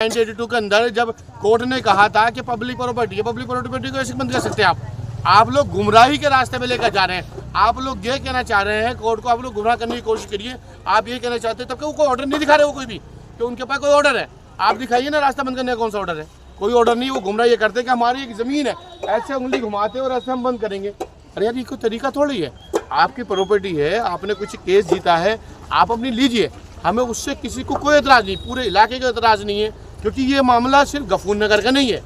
1982 के अंदर जब कोर्ट ने कहा था कि पब्लिक प्रॉपर्टी को ऐसे बंद कर सकते हैं आप लोग गुमराही के रास्ते में लेकर जा रहे हैं। आप लोग ये कहना चाह रहे हैं कोर्ट को, आप लोग गुमराह करने की कोशिश करिए। आप ये कहना चाहते हैं तब कोई ऑर्डर नहीं दिखा रहे हो कोई भी, कि उनके पास कोई ऑर्डर है। आप दिखाइए ना रास्ता बंद करने का कौन सा ऑर्डर है। कोई ऑर्डर नहीं, वो गुमराह ये करते कि हमारी एक ज़मीन है, ऐसे उंगली घुमाते और ऐसे हम बंद करेंगे। अरे यार ये कोई तरीका थोड़ी है। आपकी प्रॉपर्टी है, आपने कुछ केस जीता है, आप अपनी लीजिए। हमें उससे किसी को कोई एतराज़ नहीं, पूरे इलाके का एतराज़ नहीं है, क्योंकि ये मामला सिर्फ गफूर नगर का नहीं है।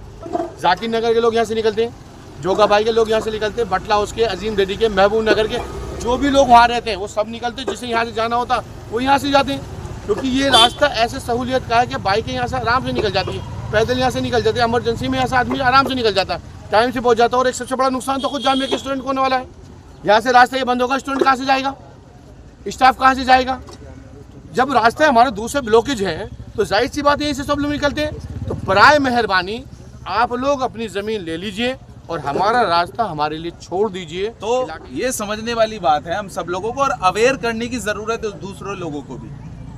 जाकिर नगर के लोग यहाँ से निकलते हैं, जोगाबाई के लोग यहाँ से निकलते हैं, बटला हाउस के, अजीम रेड्डी के, महबूब नगर के, जो भी लोग वहाँ रहते हैं वो सब निकलते हैं। जिसे यहाँ से जाना होता वो यहाँ से जाते हैं, क्योंकि ये रास्ता ऐसे सहूलियत का है कि बाइकें यहाँ से आराम से निकल जाती है, पैदल यहाँ से निकल जाते हैं, इमरजेंसी में यहाँ से आदमी आराम से निकल जाता है, टाइम से पहुँच जाता है। और एक सबसे बड़ा नुकसान तो खुद जामिया के स्टूडेंट को होने वाला है। यहाँ से रास्ता ये बंद होगा, स्टूडेंट कहाँ से जाएगा, स्टाफ कहाँ से जाएगा। जब रास्ते हमारे दूसरे ब्लॉकेज हैं तो जाहिर सी बात है यहीं से सब लोग निकलते हैं। तो बराए मेहरबानी आप लोग अपनी ज़मीन ले लीजिए और हमारा रास्ता हमारे लिए छोड़ दीजिए। तो ये समझने वाली बात है हम सब लोगों को, और अवेयर करने की ज़रूरत है दूसरे लोगों को भी।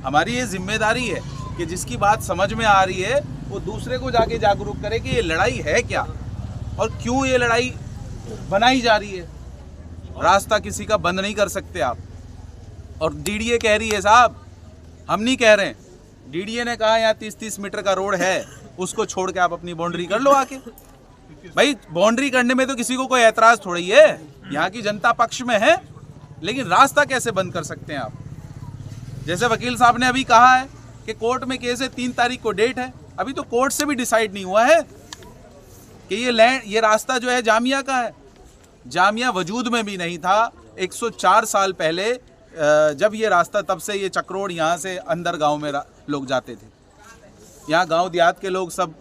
हमारी ये जिम्मेदारी है कि जिसकी बात समझ में आ रही है वो दूसरे को जाके जागरूक करे कि ये लड़ाई है क्या और क्यों ये लड़ाई बनाई जा रही है। रास्ता किसी का बंद नहीं कर सकते आप। और डीडीए कह रही है साहब, हम नहीं कह रहे हैं, डीडीए ने कहा यहाँ 30-30 मीटर का रोड है, उसको छोड़ के आप अपनी बाउंड्री कर लो आके। भाई बाउंड्री करने में तो किसी को कोई ऐतराज थोड़ी है, यहाँ की जनता पक्ष में है, लेकिन रास्ता कैसे बंद कर सकते हैं आप। जैसे वकील साहब ने अभी कहा है कि कोर्ट में केस है, 3 तारीख को डेट है, अभी तो कोर्ट से भी डिसाइड नहीं हुआ है कि ये रास्ता जो है जामिया का है। जामिया वजूद में भी नहीं था 104 साल पहले जब ये रास्ता, तब से ये चक्रोड़ यहाँ से अंदर गांव में लोग जाते थे। यहाँ गांव देहात के लोग सब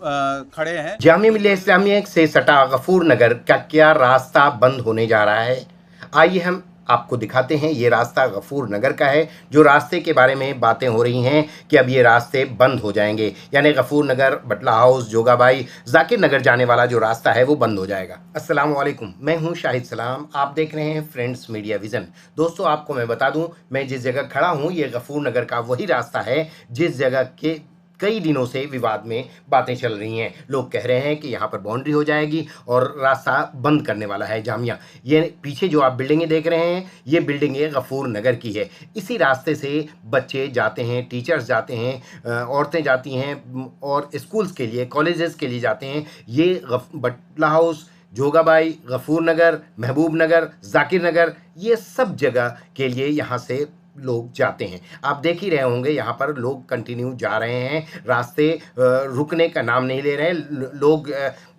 खड़े हैं। जामिया मिल्लिया इस्लामिया से सटा गफूर नगर का क्या रास्ता बंद होने जा रहा है, आइए हम आपको दिखाते हैं। ये रास्ता गफूर नगर का है। जो रास्ते के बारे में बातें हो रही हैं कि अब ये रास्ते बंद हो जाएंगे, यानी गफूर नगर, बटला हाउस, जोगाबाई, जाकिर नगर जाने वाला जो रास्ता है वो बंद हो जाएगा। अस्सलाम वालेकुम, मैं हूं शाहिद सलाम, आप देख रहे हैं फ्रेंड्स मीडिया विजन। दोस्तों आपको मैं बता दूं, मैं जिस जगह खड़ा हूं ये गफूर नगर का वही रास्ता है जिस जगह के कई दिनों से विवाद में बातें चल रही हैं। लोग कह रहे हैं कि यहाँ पर बाउंड्री हो जाएगी और रास्ता बंद करने वाला है जामिया। ये पीछे जो आप बिल्डिंगें देख रहे हैं ये बिल्डिंगें गफूर नगर की है। इसी रास्ते से बच्चे जाते हैं, टीचर्स जाते हैं, औरतें जाती हैं और स्कूल्स के लिए, कॉलेजेस के लिए जाते हैं। ये बटला हाउस, जोगाबाई, गफूर नगर, महबूब नगर, जाकिर नगर, ये सब जगह के लिए यहाँ से लोग जाते हैं। आप देख ही रहे होंगे यहाँ पर लोग कंटिन्यू जा रहे हैं, रास्ते रुकने का नाम नहीं ले रहे हैं।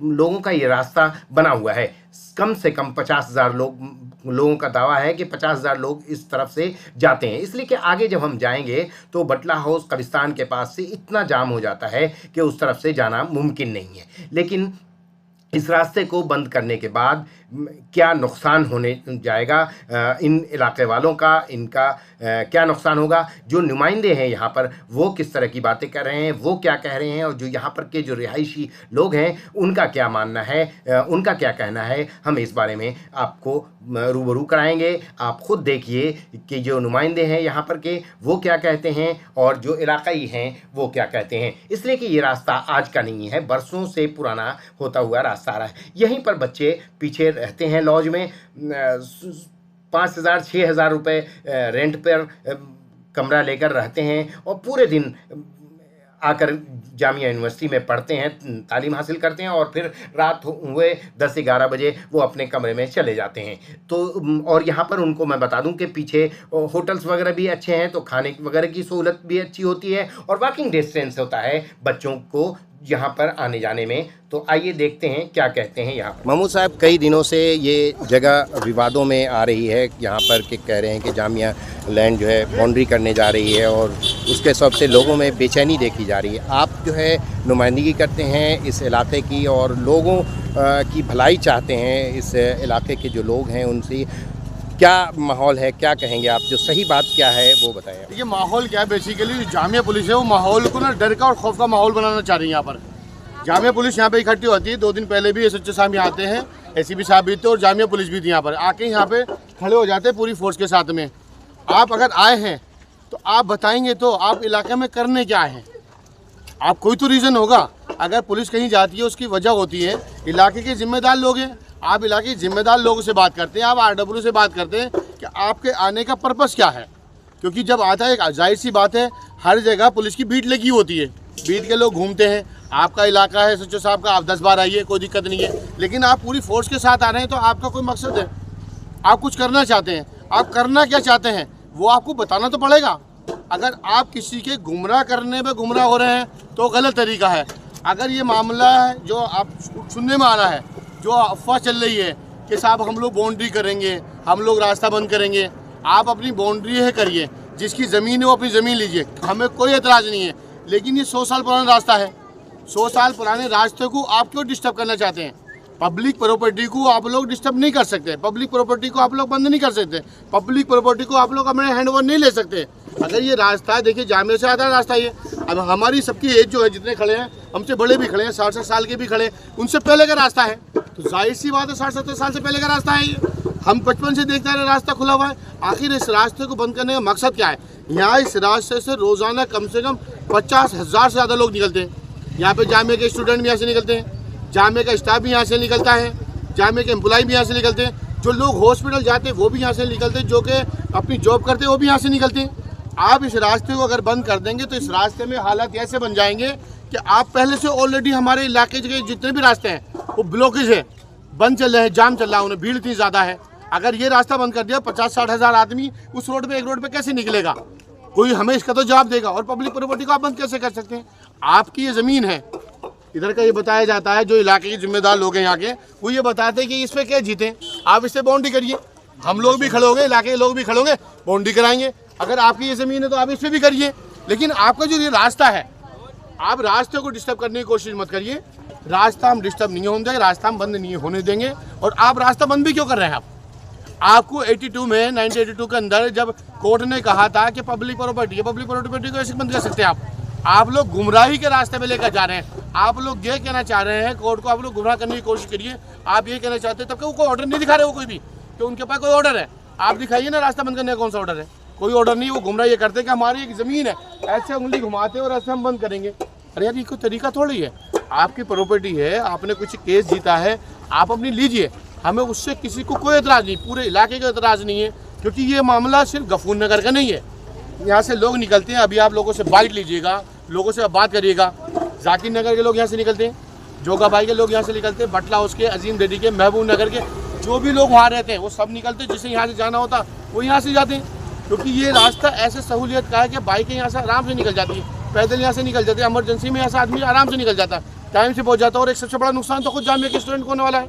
लोगों का ये रास्ता बना हुआ है। कम से कम 50,000 लोगों का दावा है कि 50,000 लोग इस तरफ से जाते हैं, इसलिए कि आगे जब हम जाएंगे तो बटला हाउस कब्रिस्तान के पास से इतना जाम हो जाता है कि उस तरफ से जाना मुमकिन नहीं है। लेकिन इस रास्ते को बंद करने के बाद क्या नुकसान होने जाएगा इन इलाके वालों का, इनका क्या नुकसान होगा। जो नुमाइंदे हैं यहाँ पर वो किस तरह की बातें कर रहे हैं, वो क्या कह रहे हैं, और जो यहाँ पर के जो रिहायशी लोग हैं उनका क्या मानना है, उनका क्या कहना है, हम इस बारे में आपको रूबरू कराएंगे। आप खुद देखिए कि जो नुमाइंदे हैं यहाँ पर के वो क्या कहते हैं और जो इलाकाई हैं वो क्या कहते हैं। इसलिए कि ये रास्ता आज का नहीं है, बरसों से पुराना होता हुआ रास्ता आ रहा है। यहीं पर बच्चे पीछे रहते हैं लॉज में, 5,000-6,000 रुपये रेंट पर कमरा लेकर रहते हैं और पूरे दिन आकर जामिया यूनिवर्सिटी में पढ़ते हैं, तालीम हासिल करते हैं और फिर रात हुए 10-11 बजे वो अपने कमरे में चले जाते हैं। तो और यहाँ पर उनको मैं बता दूं कि पीछे होटल्स वगैरह भी अच्छे हैं, तो खाने वगैरह की सहूलत भी अच्छी होती है और वॉकिंग डिस्टेंस होता है बच्चों को यहाँ पर आने जाने में। तो आइए देखते हैं क्या कहते हैं यहाँ पर। महमूद साहब, कई दिनों से ये जगह विवादों में आ रही है यहाँ पर कि कह रहे हैं कि जामिया लैंड जो है बाउंड्री करने जा रही है और उसके सबब से लोगों में बेचैनी देखी जा रही है। आप जो है नुमाइंदगी करते हैं इस इलाके की और लोगों की भलाई चाहते हैं, इस इलाके के जो लोग हैं उनसे क्या माहौल है, क्या कहेंगे आप, जो सही बात क्या है वो बताएं। ये माहौल क्या है, बेसिकली जामिया पुलिस है वो माहौल को ना डर का और खौफ का माहौल बनाना चाह रही है। यहाँ पर जामिया पुलिस यहाँ पे इकट्ठी होती है। 2 दिन पहले भी एसएचओ साहब यहाँ आते हैं, एसीपी साहब भी थे और जामिया पुलिस भी थी यहाँ पर, आके यहाँ पे खड़े हो जाते हैं पूरी फोर्स के साथ में। आप अगर आए हैं तो आप बताएंगे तो आप इलाके में करने क्या आए हैं। आप कोई तो रीज़न होगा। अगर पुलिस कहीं जाती है उसकी वजह होती है। इलाके के जिम्मेदार लोग हैं, आप इलाके के जिम्मेदार लोगों से बात करते हैं, आप आरडब्ल्यू से बात करते हैं कि आपके आने का पर्पस क्या है। क्योंकि जब आता है, जाहिर सी बात है, हर जगह पुलिस की बीट लगी होती है, बीट के लोग घूमते हैं। आपका इलाका है सचिव साहब का, आप 10 बार आइए, कोई दिक्कत नहीं है। लेकिन आप पूरी फोर्स के साथ आ रहे हैं तो आपका कोई मकसद है, आप कुछ करना चाहते हैं। आप करना क्या चाहते हैं वो आपको बताना तो पड़ेगा। अगर आप किसी के गुमराह करने में गुमराह हो रहे हैं तो गलत तरीका है। अगर ये मामला है जो आप सुनने में आ रहा है, जो अफवाह चल रही है कि साहब हम लोग बाउंड्री करेंगे, हम लोग रास्ता बंद करेंगे, आप अपनी बाउंड्री है करिए, जिसकी ज़मीन है वो अपनी ज़मीन लीजिए, हमें कोई एतराज़ नहीं है। लेकिन ये 100 साल पुराना रास्ता है, 100 साल पुराने रास्ते को आप क्यों डिस्टर्ब करना चाहते हैं? पब्लिक प्रॉपर्टी को आप लोग डिस्टर्ब नहीं कर सकते, पब्लिक प्रॉपर्टी को आप लोग बंद नहीं कर सकते, पब्लिक प्रॉपर्टी को आप लोग अपने हैंड ओवर नहीं ले सकते। अगर ये रास्ता है, देखिए जामिया से आता है रास्ता ये, अब हमारी सबकी एज जो है, जितने खड़े हैं, हमसे बड़े भी खड़े हैं, 60 साल के भी खड़े हैं, उनसे पहले का रास्ता है। तो जाहिर सी बात है 60-70 साल से पहले का रास्ता है ये। हम बचपन से देखते रहे रास्ता खुला हुआ है। आखिर इस रास्ते को बंद करने का मकसद क्या है? यहाँ इस रास्ते से रोज़ाना कम से कम 50,000 से ज़्यादा लोग निकलते हैं। यहाँ पे जामिया के स्टूडेंट भी यहाँ से निकलते हैं, जामिया का स्टाफ भी यहाँ से निकलता है, जामिया के एम्प्लॉय भी यहाँ से निकलते हैं, जो लोग हॉस्पिटल जाते हैं वो भी यहाँ से निकलते हैं, जो कि अपनी जॉब करते हैं वो भी यहाँ से निकलते हैं। आप इस रास्ते को अगर बंद कर देंगे तो इस रास्ते में हालात ऐसे बन जाएंगे कि आप पहले से ऑलरेडी हमारे इलाके के जितने भी रास्ते हैं वो ब्लॉकेज है, बंद चल रहे हैं, जाम चल रहा है, उन्हें भीड़ इतनी ज़्यादा है। अगर ये रास्ता बंद कर दिया 50-60 हज़ार आदमी उस रोड पे, एक रोड पे कैसे निकलेगा? कोई हमें इसका तो जवाब देगा। और पब्लिक प्रॉपर्टी को आप बंद कैसे कर सकते हैं? आपकी ये ज़मीन है, इधर का ये बताया जाता है, जो इलाके के जिम्मेदार लोग हैं यहाँ के, वो ये बताते हैं कि इस पर क्या जीतें, आप इससे बाउंड्री करिए। हम लोग भी खड़े होंगे, इलाके के लोग भी खड़े होंगे, बाउंड्री कराएंगे। अगर आपकी ये ज़मीन है तो आप इस पर भी करिए। लेकिन आपका जो ये रास्ता है, आप रास्ते को डिस्टर्ब करने की कोशिश मत करिए। रास्ता हम डिस्टर्ब नहीं होने देंगे, रास्ता हम बंद नहीं होने देंगे। और आप रास्ता बंद भी क्यों कर रहे हैं? आपको 82 में 1982 के अंदर जब कोर्ट ने कहा था कि पब्लिक प्रॉपर्टी है, पब्लिक प्रॉपर्टी को ऐसे बंद कर सकते हैं आप लोग गुमराही के रास्ते पे लेकर जा रहे हैं। आप लोग ये कहना चाह रहे हैं कोर्ट को, आप लोग गुमराह करने की कोशिश करिए। आप ये कहना चाहते हैं तब कि वो कोई ऑर्डर नहीं दिखा रहे हो कोई भी, तो उनके पास कोई ऑर्डर है, आप दिखाइए ना रास्ता बंद करने का कौन सा ऑर्डर है? कोई ऑर्डर नहीं। वो गुमराह ये करते कि हमारी एक ज़मीन है, ऐसे उंगली घुमाते और ऐसे हम बंद करेंगे। अरे यार ये कोई तरीका थोड़ी है। आपकी प्रॉपर्टी है, आपने कुछ केस जीता है, आप अपनी लीजिए, हमें उससे किसी को कोई एतराज़ नहीं, पूरे इलाके का एतराज़ नहीं है। क्योंकि ये मामला सिर्फ गफूर नगर का नहीं है, यहाँ से लोग निकलते हैं। अभी आप लोगों से बाइट लीजिएगा, लोगों से बात करिएगा, जाकिर नगर के लोग यहाँ से निकलते हैं, जोगाबाई के लोग यहाँ से निकलते हैं, बटला उसके, अजीम डेडी के, महबूब नगर के, जो भी लोग वहाँ रहते हैं वो सब निकलते हैं। जिसे यहाँ से जाना होता वो यहाँ से जाते हैं। क्योंकि ये रास्ता ऐसे सहूलियत का है कि बाइकें यहाँ से आराम से निकल जाती है, पैदल यहाँ से निकल जाते हैं, इमरजेंसी में यहाँ से आदमी आराम से निकल जाता है, टाइम से पहुँच जाता है। और एक सबसे बड़ा नुकसान तो खुद जामिया के स्टूडेंट को होने वाला है।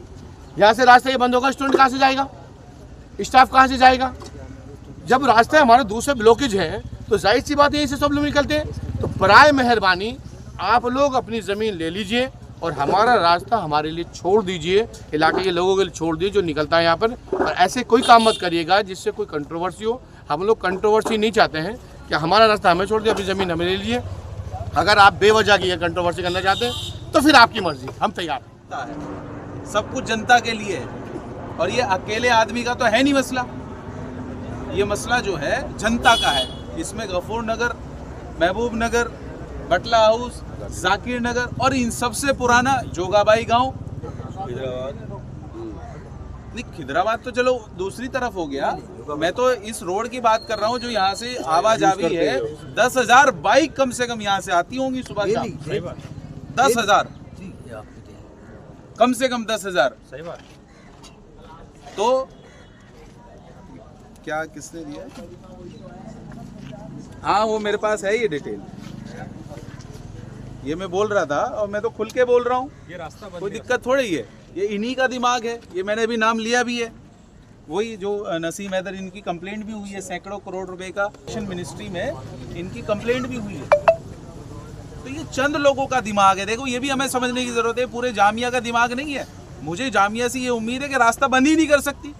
यहाँ से रास्ता ये बंद होगा, स्टूडेंट कहाँ से जाएगा, स्टाफ कहाँ से जाएगा? जब रास्ते हमारे दूसरे ब्लॉकेज हैं तो जाहिर सी बात है यहीं से सब लोग निकलते हैं। तो बराए मेहरबानी आप लोग अपनी ज़मीन ले लीजिए और हमारा रास्ता हमारे लिए छोड़ दीजिए, इलाके के लोगों के लिए छोड़ दीजिए जो निकलता है यहाँ पर। और ऐसे कोई काम मत करिएगा जिससे कोई कंट्रोवर्सी हो। हम लोग कंट्रोवर्सी नहीं चाहते हैं कि हमारा रास्ता हमें छोड़ दिया, अपनी ज़मीन हमें ले लीजिए। अगर आप बेवजह की कंट्रोवर्सी करना चाहते हैं तो फिर आपकी मर्जी, हम तैयार है। सब कुछ जनता के लिए है और ये अकेले आदमी का तो है नहीं मसला, ये मसला जो है जनता का है। इसमें गफूर नगर, महबूब नगर, बटला हाउस, जाकिर नगर और इन सबसे पुराना जोगाबाई गांव, नहीं खिदराबाद तो चलो दूसरी तरफ हो गया। मैं तो इस रोड की बात कर रहा हूँ जो यहाँ से आवाजावी है। 10,000 बाइक कम से कम यहाँ से आती होंगी सुबह शाम। 10,000 कम से कम 10,000। सही बात। तो क्या किसने दिया? हाँ वो मेरे पास है ये डिटेल, ये मैं बोल रहा था और मैं तो खुल के बोल रहा हूँ। ये रास्ता कोई दिक्कत थोड़ी है, ये इन्हीं का दिमाग है। ये मैंने अभी नाम लिया भी है, वही जो नसीम हैदर, इनकी कंप्लेंट भी हुई है, सैकड़ों करोड़ रुपए का मिनिस्ट्री में इनकी कंप्लेंट भी हुई है। तो ये चंद लोगों का दिमाग है। देखो ये भी हमें समझने की जरूरत है, पूरे जामिया का दिमाग नहीं है। मुझे जामिया से ये उम्मीद है कि रास्ता बंद ही नहीं कर सकती।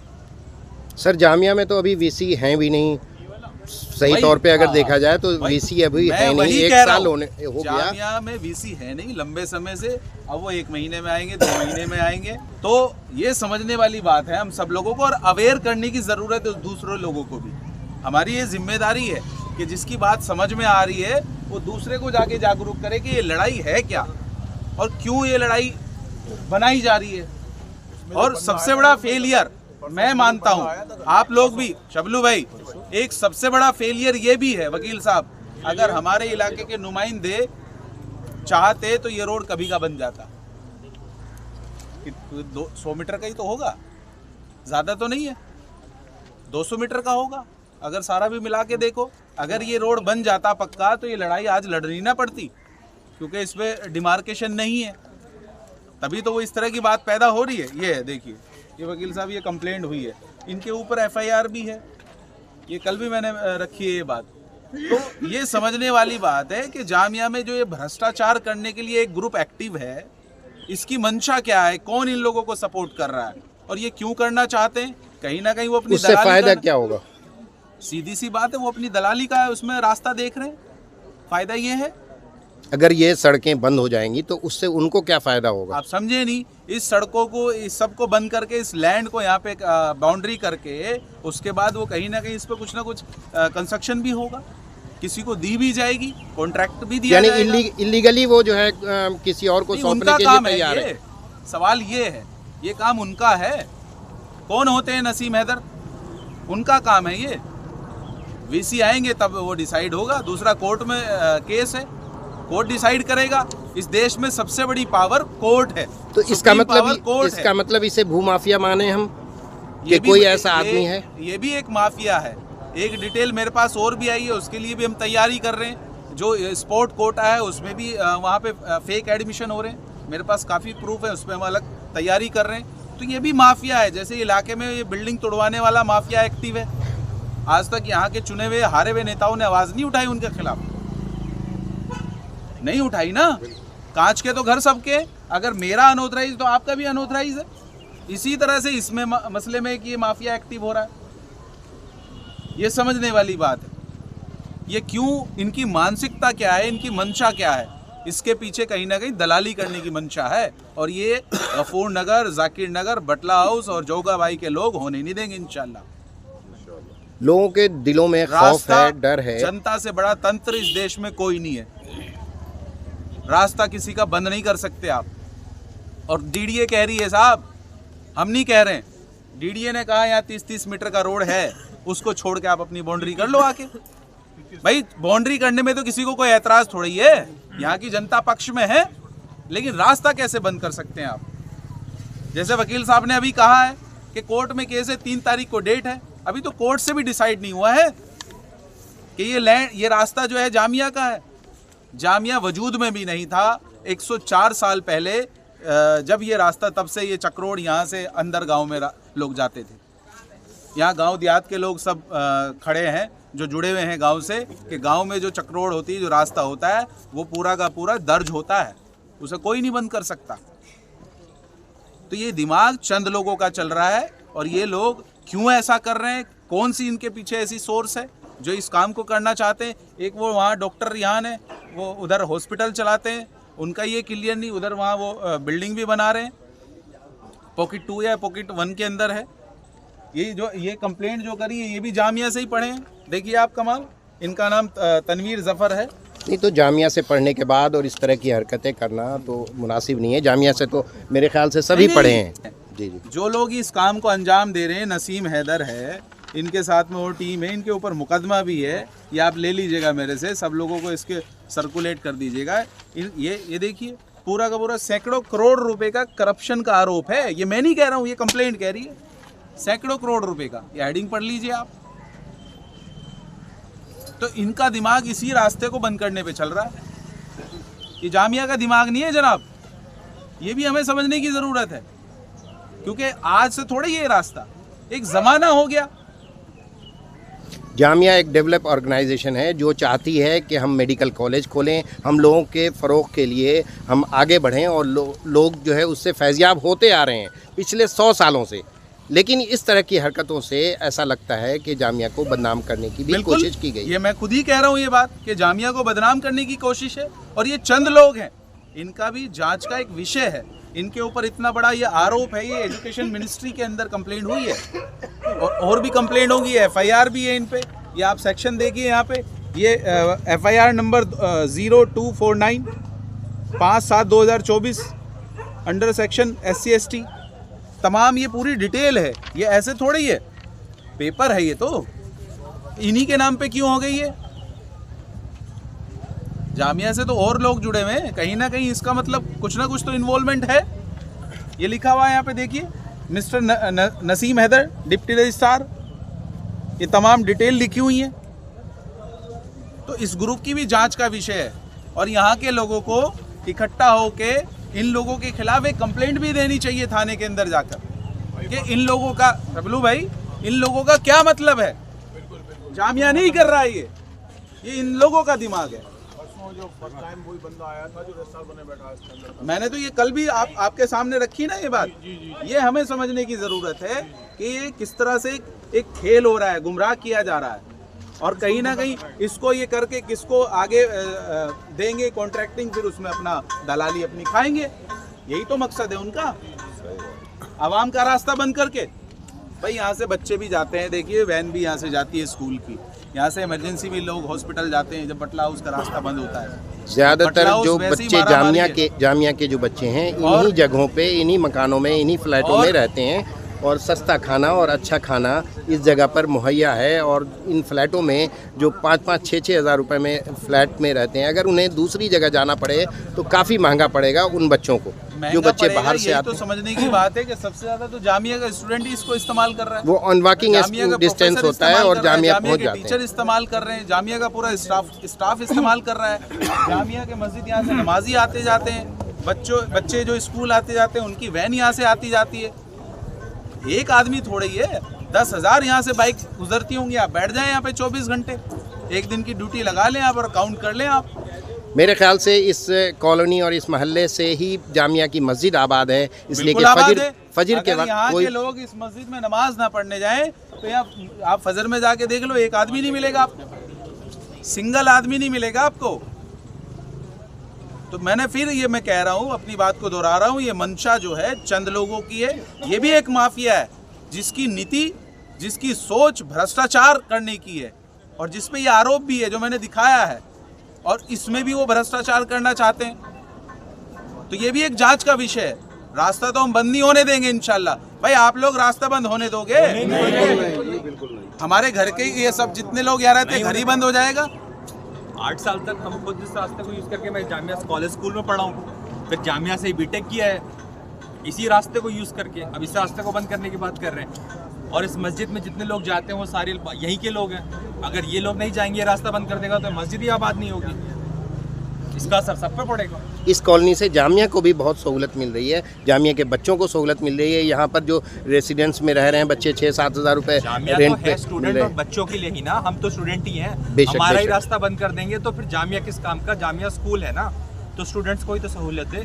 सर जामिया में तो अभी वीसी हैं भी नहीं, सही तौर पे अगर देखा जाए तो वीसी अभी है नहीं, 1 साल हो गया जामिया में वीसी है नहीं लंबे समय से। अब वो 1 महीने में आएंगे, 2 महीने में आएंगे। तो ये समझने वाली बात है हम सब लोगों को, और अवेयर करने की जरूरत है दूसरे लोगों को भी। हमारी ये जिम्मेदारी है कि जिसकी बात समझ में आ रही है वो दूसरे को जाके जागरूक करे कि ये लड़ाई है क्या और क्यों ये लड़ाई बनाई जा रही है। और सबसे बड़ा फेलियर मैं मानता हूं, आप लोग भी, शबलू भाई, एक सबसे बड़ा फेलियर ये भी है वकील साहब, अगर हमारे इलाके के नुमाइंदे चाहते तो ये रोड कभी का बन जाता। 100 मीटर का ही तो होगा, ज़्यादा तो नहीं है, 200 मीटर का होगा। अगर सारा भी मिला के देखो, अगर ये रोड बन जाता पक्का तो ये लड़ाई आज लड़नी ना पड़ती, क्योंकि इसमें डिमार्केशन नहीं है। तभी तो वो इस तरह की बात पैदा हो रही है। ये है, देखिए, ये वकील साहब, ये कंप्लेंट हुई है, इनके ऊपर FIR भी है, ये कल भी मैंने रखी है ये बात। तो ये समझने वाली बात है कि जामिया में जो ये भ्रष्टाचार करने के लिए एक ग्रुप एक्टिव है, इसकी मंशा क्या है, कौन इन लोगों को सपोर्ट कर रहा है और ये क्यों करना चाहते हैं। कहीं ना कहीं वो अपनी उससे फायदा क्या होगा? सीधी सी बात है, वो अपनी दलाली का है उसमें रास्ता देख रहे हैं। फायदा ये है, अगर ये सड़कें बंद हो जाएंगी तो उससे उनको क्या फायदा होगा? आप समझे नहीं। इस सड़कों को, इस सब को बंद करके, इस लैंड को यहाँ पे बाउंड्री करके, उसके बाद वो कहीं ना कहीं इस पे कुछ ना कुछ कंस्ट्रक्शन भी होगा, किसी को दी भी जाएगी, कॉन्ट्रैक्ट भी दिया जाएगा। यानी इलीगली वो जो है किसी और को सौंपने के लिए तैयार है। सवाल ये है, ये काम उनका है। कौन होते हैं नसीम हैदर? उनका काम है ये। VC आएंगे तब वो डिसाइड होगा। दूसरा, कोर्ट में केस है, कोर्ट डिसाइड करेगा। इस देश में सबसे बड़ी पावर कोर्ट है। तो इसका मतलब इसे भूमाफिया माने हम, कि कोई ऐसा आदमी है? ये भी एक माफिया है। एक डिटेल मेरे पास और भी आई है, उसके लिए भी हम तैयारी कर रहे हैं। जो स्पोर्ट कोटा है उसमें भी वहाँ पे फेक एडमिशन हो रहे हैं, मेरे पास काफ़ी प्रूफ है, उस पर हम अलग तैयारी कर रहे हैं। तो ये भी माफिया है। जैसे इलाके में ये बिल्डिंग तोड़वाने वाला माफिया एक्टिव है, आज तक यहाँ के चुने हुए हारे हुए नेताओं ने आवाज़ नहीं उठाई उनके खिलाफ, नहीं उठाई ना। कांच के तो घर सबके, अगर मेरा अनऑथराइज तो आपका भी अनऑथराइज है। इसी तरह से इसमें मसले में कि ये माफिया एक्टिव हो रहा है, ये समझने वाली बात है। ये क्यों, इनकी मानसिकता क्या है, इनकी मंशा क्या है, इसके पीछे कहीं ना कहीं दलाली करने की मंशा है। और ये गफूर नगर, जाकिर नगर, बटला हाउस और जोगा भाई के लोग होने नहीं देंगे इंशाल्लाह। लोगों के दिलों में खौफ है, डर है। जनता से बड़ा तंत्र इस देश में कोई नहीं है। रास्ता किसी का बंद नहीं कर सकते आप। और DDA कह रही है साहब, हम नहीं कह रहे हैं, DDA ने कहा यहाँ 30-30 मीटर का रोड है, उसको छोड़ के आप अपनी बाउंड्री कर लो आके। भाई, बाउंड्री करने में तो किसी को कोई एतराज थोड़ी है, यहाँ की जनता पक्ष में है, लेकिन रास्ता कैसे बंद कर सकते हैं आप? जैसे वकील साहब ने अभी कहा है कि कोर्ट में केस है, 3 तारीख को डेट है, अभी तो कोर्ट से भी डिसाइड नहीं हुआ है कि ये लैंड, ये रास्ता जो है जामिया का है। जामिया वजूद में भी नहीं था 104 साल पहले, जब ये रास्ता, तब से ये चक्रोड़ यहाँ से अंदर गांव में लोग जाते थे। यहाँ गांव देहात के लोग सब खड़े हैं जो जुड़े हुए हैं गांव से, कि गांव में जो चक्रोड़ होती है, जो रास्ता होता है, वो पूरा का पूरा दर्ज होता है, उसे कोई नहीं बंद कर सकता। तो ये दिमाग चंद लोगों का चल रहा है। और ये लोग क्यों ऐसा कर रहे हैं, कौन सी इनके पीछे ऐसी सोर्स है जो इस काम को करना चाहते हैं? एक वो वहाँ डॉक्टर रिहान है, वो उधर हॉस्पिटल चलाते हैं, उनका ये क्लियर नहीं, उधर वहाँ वो बिल्डिंग भी बना रहे हैं, पॉकेट 2 या पॉकेट 1 के अंदर है। ये कंप्लेंट जो करी है, ये भी जामिया से ही पढ़े हैं। देखिए आप कमाल, इनका नाम तनवीर जफ़र है। नहीं तो जामिया से पढ़ने के बाद और इस तरह की हरकतें करना तो मुनासिब नहीं है। जामिया से तो मेरे ख्याल से सभी पढ़े हैं। जी जी। जो लोग इस काम को अंजाम दे रहे हैं, नसीम हैदर है, इनके साथ में वो टीम है, इनके ऊपर मुकदमा भी है, ये आप ले लीजिएगा मेरे से, सब लोगों को इसके सर्कुलेट कर दीजिएगा। ये देखिए, पूरा का पूरा सैकड़ों करोड़ रुपए का करप्शन का आरोप है। ये मैं नहीं कह रहा हूँ, ये कंप्लेंट कह रही है, सैकड़ों करोड़ रुपए का। ये हेडिंग पढ़ लीजिए आप। तो इनका दिमाग इसी रास्ते को बंद करने पे चल रहा है। ये जामिया का दिमाग नहीं है जनाब, ये भी हमें समझने की ज़रूरत है, क्योंकि आज से थोड़ा ये रास्ता, एक ज़माना हो गया। जामिया एक डेवलप ऑर्गेनाइजेशन है जो चाहती है कि हम मेडिकल कॉलेज खोलें, हम लोगों के फ़रोग़ के लिए हम आगे बढ़ें, और लोग जो है उससे फैज़याब होते आ रहे हैं पिछले 100 सालों से। लेकिन इस तरह की हरकतों से ऐसा लगता है कि जामिया को बदनाम करने की भी कोशिश की गई। ये मैं खुद ही कह रहा हूँ ये बात, कि जामिया को बदनाम करने की कोशिश है। और ये चंद लोग हैं, इनका भी जांच का एक विषय है। इनके ऊपर इतना बड़ा ये आरोप है, ये एजुकेशन मिनिस्ट्री के अंदर कंप्लेंट हुई है, और भी कंप्लेंट होगी, FIR भी है इन पे। ये आप सेक्शन देखिए यहाँ पे, ये FIR number 0249 5/7/2024 under section SC/ST, तमाम ये पूरी डिटेल है। ये ऐसे थोड़ी है, पेपर है ये तो, इन्हीं के नाम पे क्यों हो गई है? जामिया से तो और लोग जुड़े हुए हैं, कहीं ना कहीं इसका मतलब कुछ ना कुछ तो इन्वॉल्वमेंट है। ये लिखा हुआ है यहाँ पे देखिए, mister Naseem Haider deputy registrar, ये तमाम डिटेल लिखी हुई है। तो इस ग्रुप की भी जांच का विषय है और यहाँ के लोगों को इकट्ठा होके इन लोगों के खिलाफ एक कंप्लेंट भी देनी चाहिए थाने के अंदर जाकर कि इन लोगों का, रबलू भाई, इन लोगों का क्या मतलब है? जामिया नहीं कर रहा है ये इन लोगों का दिमाग है। जो फर्स्ट टाइम वही बंदा आया था जो रस्सा बने बैठा इसके अंदर। मैंने तो ये कल भी आपके सामने रखी ना ये बात। ये हमें समझने की जरूरत है कि ये किस तरह से एक खेल हो रहा है, गुमराह किया जा रहा है और कहीं ना कहीं इसको ये करके किसको आगे देंगे कॉन्ट्रैक्टिंग, फिर उसमें अपना दलाली अपनी खाएंगे। यही तो मकसद है उनका, आवाम का रास्ता बंद करके। भाई यहाँ से बच्चे भी जाते हैं, देखिए वैन भी यहाँ से जाती है स्कूल की, यहाँ से इमरजेंसी भी लोग हॉस्पिटल जाते हैं जब बटला हाउस का रास्ता बंद होता है। ज्यादातर जो बच्चे जामिया के जो बच्चे हैं इन्हीं जगहों पे, इन्हीं मकानों में, इन्हीं फ्लैटों में रहते हैं और सस्ता खाना और अच्छा खाना इस जगह पर मुहैया है। और इन फ्लैटों में जो 5-5, 6-6 हज़ार रुपये में फ्लैट में रहते हैं, अगर उन्हें दूसरी जगह जाना पड़े तो काफ़ी महंगा पड़ेगा उन बच्चों को जो बच्चे बाहर से आते हैं। तो समझने की बात है कि सबसे ज़्यादा तो जामिया का स्टूडेंट ही इसको इस्तेमाल कर रहा है। वो ऑन वॉकिंग डिस्टेंस होता है और जामिया पहुँच जाते हैं। टीचर इस्तेमाल कर रहे हैं, जामिया का पूरा स्टाफ इस्तेमाल कर रहा है। जामिया के मस्जिद यहाँ से नमाजी आते जाते हैं, बच्चे जो स्कूल आते जाते हैं उनकी वैन यहाँ से आती जाती है। एक आदमी थोड़ा ही है, 10,000 यहाँ से बाइक गुजरती होंगी। आप बैठ जाएं यहाँ पे 24 घंटे, एक दिन की ड्यूटी लगा लें आप और काउंट कर लें आप। मेरे ख्याल से इस कॉलोनी और इस मोहल्ले से ही जामिया की मस्जिद आबाद है, इसलिए कि फजर के वक्त यहाँ के लोग इस मस्जिद में नमाज ना पढ़ने जाएं तो यहाँ आप फजर में जाके देख लो, एक आदमी नहीं मिलेगा आपको, सिंगल आदमी नहीं मिलेगा आपको। तो मैंने फिर ये मैं कह रहा हूँ, अपनी बात को दोहरा रहा हूँ, ये मंशा जो है चंद लोगों की है। ये भी एक माफिया है जिसकी नीति, जिसकी सोच भ्रष्टाचार करने की है और जिस पे ये आरोप भी है जो मैंने दिखाया है, और इसमें भी वो भ्रष्टाचार करना चाहते हैं। तो ये भी एक जांच का विषय है। रास्ता तो हम बंद नहीं होने देंगे इंशाल्लाह। भाई आप लोग रास्ता बंद होने दोगे? हमारे घर के ये सब जितने लोग यहाँ रहते हैं घर ही बंद हो जाएगा। 8 साल तक हम खुद इस रास्ते को यूज़ करके, मैं जामिया कॉलेज स्कूल में पढ़ा हूँ, फिर जामिया से बीटेक किया है इसी रास्ते को यूज़ करके। अब इस रास्ते को बंद करने की बात कर रहे हैं और इस मस्जिद में जितने लोग जाते हैं वो सारे यहीं के लोग हैं। अगर ये लोग नहीं जाएंगे, रास्ता बंद कर देगा तो मस्जिद ही आबाद नहीं होगी। इसका असर सब पे पड़ेगा। इस कॉलोनी से जामिया को भी बहुत सहूलत मिल रही है, जामिया के बच्चों को सहूलत मिल रही है। यहाँ पर जो रेसिडेंट्स में रह रहे हैं बच्चे 6-7 हज़ार रुपये रेंट पे स्टूडेंट और बच्चों के लिए ही ना, हम तो स्टूडेंट ही हैं। हमारा ही रास्ता बंद कर देंगे तो फिर जामिया किस काम का? जामिया स्कूल है ना, तो स्टूडेंट्स को ही तो सहूलत है।